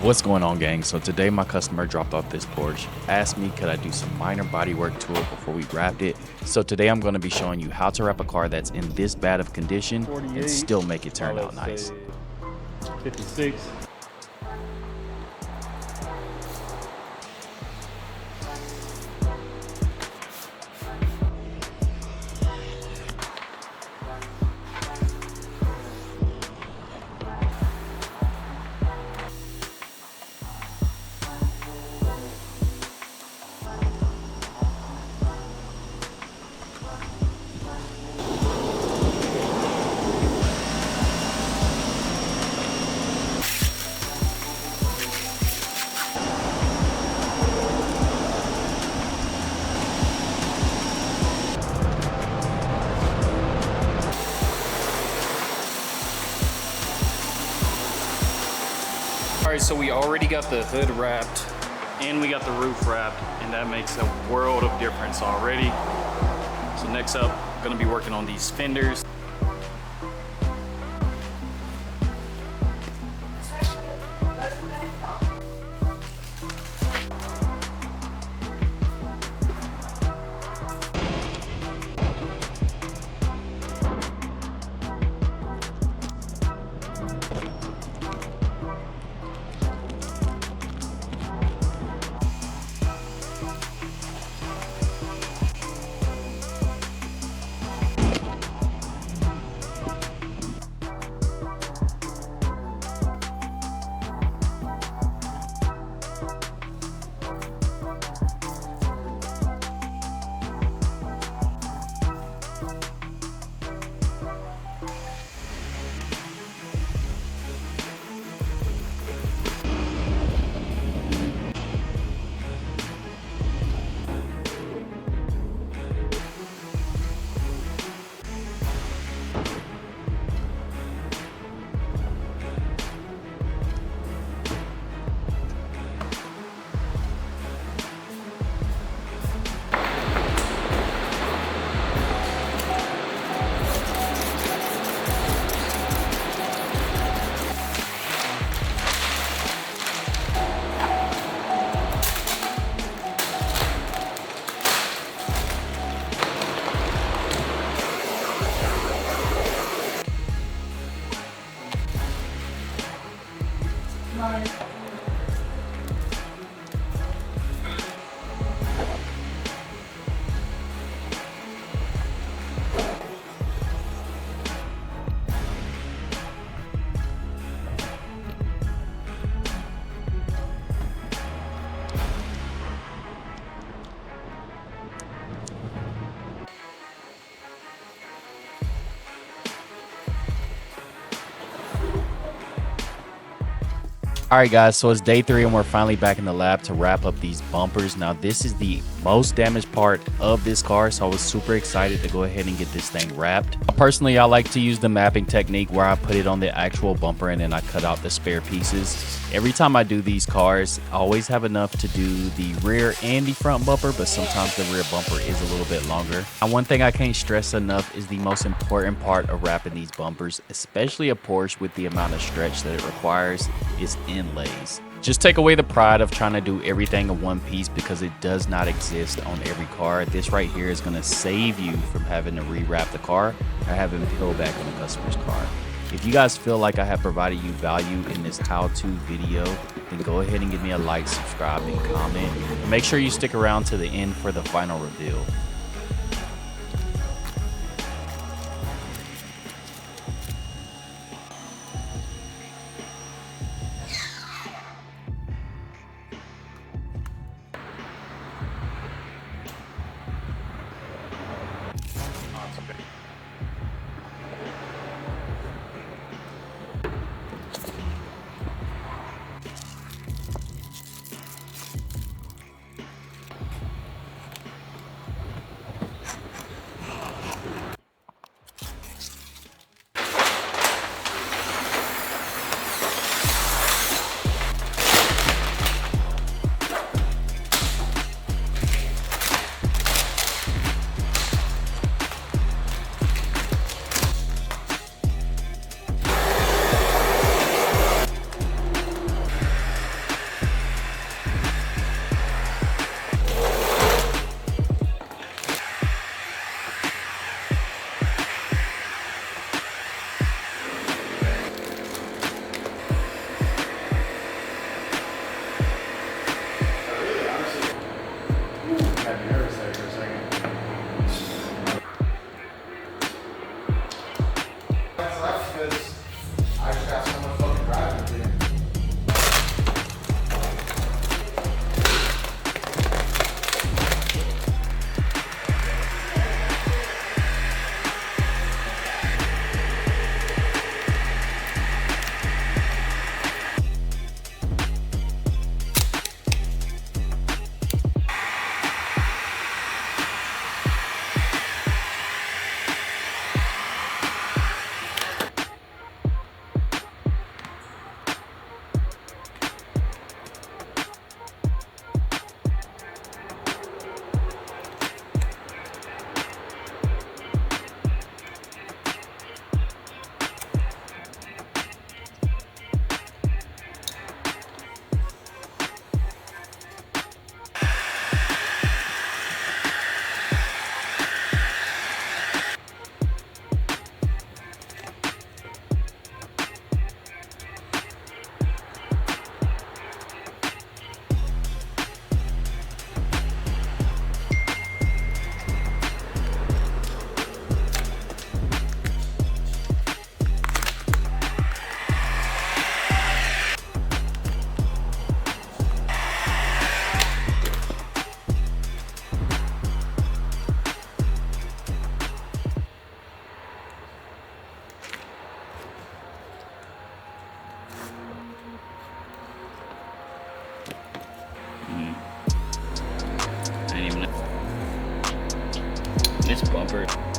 What's going on, gang? So today my customer dropped off this Porsche, asked me could I do some minor body work to it before we wrapped it. So today I'm going to be showing you how to wrap a car that's in this bad of condition and still make it turn out nice. 56. Alright, so we already got the hood wrapped and we got the roof wrapped, and that makes a world of difference already. So next up, I'm gonna be working on these fenders. Alright guys, so it's day 3 and we're finally back in the lab to wrap up these bumpers. Now this is the most damaged part of this car, so I was super excited to go ahead and get this thing wrapped. Personally, I like to use the mapping technique where I put it on the actual bumper and then I cut out the spare pieces. Every time I do these cars, I always have enough to do the rear and the front bumper, but sometimes the rear bumper is a little bit longer. And one thing I can't stress enough is the most important part of wrapping these bumpers, especially a Porsche with the amount of stretch that it requires, is inlays. Just take away the pride of trying to do everything in one piece because it does not exist on every car. This right here is going to save you from having to rewrap the car or having to peel back on the customer's car. If you guys feel like I have provided you value in this how-to video, then go ahead and give me a like, subscribe, and comment. And make sure you stick around to the end for the final reveal. first.